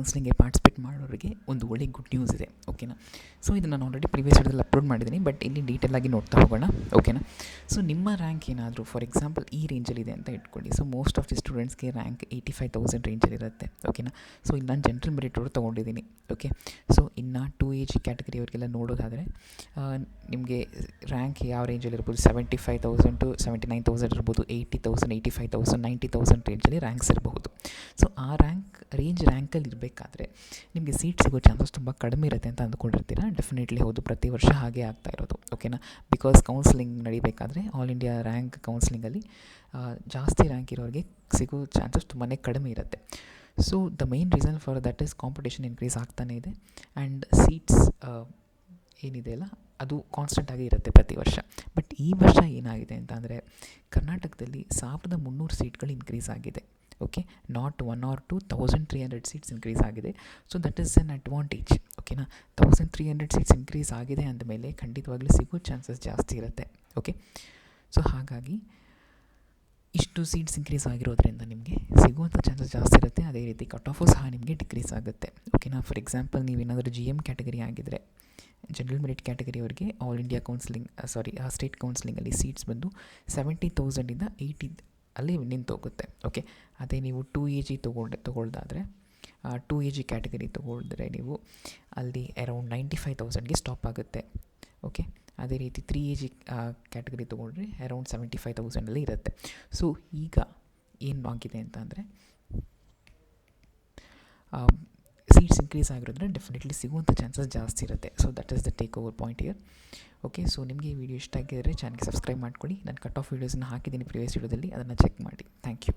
ಕೌನ್ಸಿಲಿಂಗ್ಗೆ participate ಮಾಡೋರಿಗೆ ಒಂದು ಒಳ್ಳೆ ಗುಡ್ ನ್ಯೂಸ್ ಇದೆ. ಓಕೆನಾ. ಸೊ ಇದು ನಾನು ಆಲ್ರೆಡಿ ಪ್ರೀವಿಯಸ್ ವಿಡಿಯೋದಲ್ಲಿ ಅಪ್ಲೋಡ್ ಮಾಡಿದ್ದೀನಿ, ಬಟ್ ಇಲ್ಲಿ ಡೀಟೇಲಾಗಿ ನೋಡ್ತಾ ಹೋಗೋಣ. ಓಕೆನಾ. ಸೊ ನಿಮ್ಮ ರ್ಯಾಂಕ್ ಏನಾದರೂ ಫಾರ್ ಎಕ್ಸಾಂಪಲ್ ಈ ರೇಂಜಲ್ಲಿದೆ ಅಂತ ಇಟ್ಕೊಳ್ಳಿ. ಸೊ ಮೋಸ್ಟ್ ಆಫ್ ದಿ ಸ್ಟೂಡೆಂಟ್ಸ್ಗೆ ರ್ಯಾಂಕ್ 85,000 ರೇಂಜಲ್ಲಿರುತ್ತೆ. ಓಕೆನಾ. ಸೊ ಇಲ್ಲಿ ನಾನು ಜನರಲ್ ಮೆರಿಟ್ ಅವರು ತೊಗೊಂಡಿದ್ದೀನಿ. ಓಕೆ. ಸೊ ಇನ್ನು 2AG ಕ್ಯಾಟಗರಿಯವರಿಗೆಲ್ಲ ನೋಡೋದಾದರೆ ನಿಮಗೆ ರ್ಯಾಂಕ್ ಯಾವ ರೇಂಜಲ್ಲಿರ್ಬೋದು, 75,000 to 79,000 ಇರ್ಬೋದು, 80,000, 85,000, 90,000 ರೇಂಜಲ್ಲಿ ರ್ಯಾಂಕ್ಸ್ ಇರಬಹುದು. ಸೊ ಆ ರ್ಯಾಂಕಲ್ಲಿ ಇರಬೇಕಾದ್ರೆ ನಿಮಗೆ ಸೀಟ್ ಸಿಗೋ ಚಾನ್ಸಸ್ ತುಂಬ ಕಡಿಮೆ ಇರುತ್ತೆ ಅಂತ ಅಂದ್ಕೊಂಡಿರ್ತೀರಾ. ಡೆಫಿನೆಟ್ಲಿ ಹೌದು, ಪ್ರತಿ ವರ್ಷ ಹಾಗೆ ಆಗ್ತಾ ಇರೋದು. ಓಕೆನಾ. ಬಿಕಾಸ್ ಕೌನ್ಸಿಲಿಂಗ್ ನಡಿಬೇಕಾದ್ರೆ ಆಲ್ ಇಂಡಿಯಾ ರ್ಯಾಂಕ್ ಕೌನ್ಸಿಲಿಂಗಲ್ಲಿ ಜಾಸ್ತಿ ರ್ಯಾಂಕ್ ಇರೋರಿಗೆ ಸಿಗೋ ಚಾನ್ಸಸ್ ತುಂಬಾ ಕಡಿಮೆ ಇರುತ್ತೆ. So the main reason for that is competition increase ಆಗ್ತಾನೇ ಇದೆ ಆ್ಯಂಡ್ ಸೀಟ್ಸ್ ಏನಿದೆ ಅಲ್ಲ ಅದು ಕಾನ್ಸ್ಟೆಂಟಾಗಿ ಇರುತ್ತೆ ಪ್ರತಿ ವರ್ಷ. ಬಟ್ ಈ ವರ್ಷ ಏನಾಗಿದೆ ಅಂತ ಅಂದರೆ ಕರ್ನಾಟಕದಲ್ಲಿ 1,300 ಸೀಟ್ಗಳು ಇನ್ಕ್ರೀಸ್ ಆಗಿದೆ. Okay, not 1 or 2, 1,300 seats increase ಆಗಿದೆ. So that is an advantage. ಓಕೆನಾ. 1,300 ಸೀಟ್ಸ್ ಇನ್ಕ್ರೀಸ್ ಆಗಿದೆ ಅಂದಮೇಲೆ ಖಂಡಿತವಾಗ್ಲೂ ಸಿಗೋ ಚಾನ್ಸಸ್ ಜಾಸ್ತಿ ಇರುತ್ತೆ. ಓಕೆ. ಸೊ ಹಾಗಾಗಿ ಇಷ್ಟು ಸೀಟ್ಸ್ ಇನ್ಕ್ರೀಸ್ ಆಗಿರೋದ್ರಿಂದ ನಿಮಗೆ ಸಿಗುವಂಥ ಚಾನ್ಸಸ್ ಜಾಸ್ತಿ ಇರುತ್ತೆ. ಅದೇ ರೀತಿ ಕಟ್ ಆಫು ಸಹ ನಿಮಗೆ ಡಿಕ್ರೀಸ್ ಆಗುತ್ತೆ. ಓಕೆನಾ. ಫಾರ್ ಎಕ್ಸಾಂಪಲ್ ನೀವೇನಾದರೂ GM ಕ್ಯಾಟಗರಿ ಆಗಿದ್ದರೆ, ಜನರಲ್ ಮೆರಿಟ್ ಕ್ಯಾಟಗರಿಯವರಿಗೆ ಆಲ್ ಇಂಡಿಯಾ ಕೌನ್ಸಿಲಿಂಗ್ ಸ್ಟೇಟ್ ಕೌನ್ಸಿಲಿಂಗಲ್ಲಿ ಸೀಟ್ಸ್ ಬಂದು 70,000ಇಂದ 80 ಅಲ್ಲಿ ನಿಂತೋಗುತ್ತೆ. ಓಕೆ. ಅದೇ ನೀವು 2AG ತೊಗೊಳ್ದಾದರೆ 2AG ಕ್ಯಾಟಗರಿ ತೊಗೊಳಿದ್ರೆ ನೀವು ಅಲ್ಲಿ ಅರೌಂಡ್ 95,000ಗೆ ಸ್ಟಾಪ್ ಆಗುತ್ತೆ. ಓಕೆ. ಅದೇ ರೀತಿ 3AG ಕ್ಯಾಟಗರಿ ತೊಗೊಂಡ್ರೆ ಅರೌಂಡ್ 75,000ಅಲ್ಲಿ ಇರುತ್ತೆ. ಸೊ ಈಗ ಏನು ಆಗಿದೆ ಅಂತ ಅಂದರೆ ಸೀಟ್ಸ್ ಇನ್ಕ್ರೀಸ್ ಆಗಿರೋದ್ರೆ ಡೆಫಿನೆಟ್ಲಿ ಸಿಗುವಂಥ ಚಾನ್ಸಸ್ ಜಾಸ್ತಿ ಇರುತ್ತೆ. So that is the take over point here. Okay. So ನಿಮಗೆ ಈ ವಿಡಿಯೋ ಇಷ್ಟ ಆಗಿದ್ದರೆ ಚಾನಲ್ಗೆ ಸಬ್ಸ್ಕ್ರೈಬ್ ಮಾಡ್ಕೊಳ್ಳಿ. ನಾನು ಕಟ್ ಆಫ್ ವೀಡಿಯೋಸನ್ನು ಹಾಕಿದ್ದೀನಿ ಪ್ರೀವಿಯಸ್ ವಿಡಿಯೋದಲ್ಲಿ, ಅದನ್ನು ಚೆಕ್ ಮಾಡಿ. Thank you.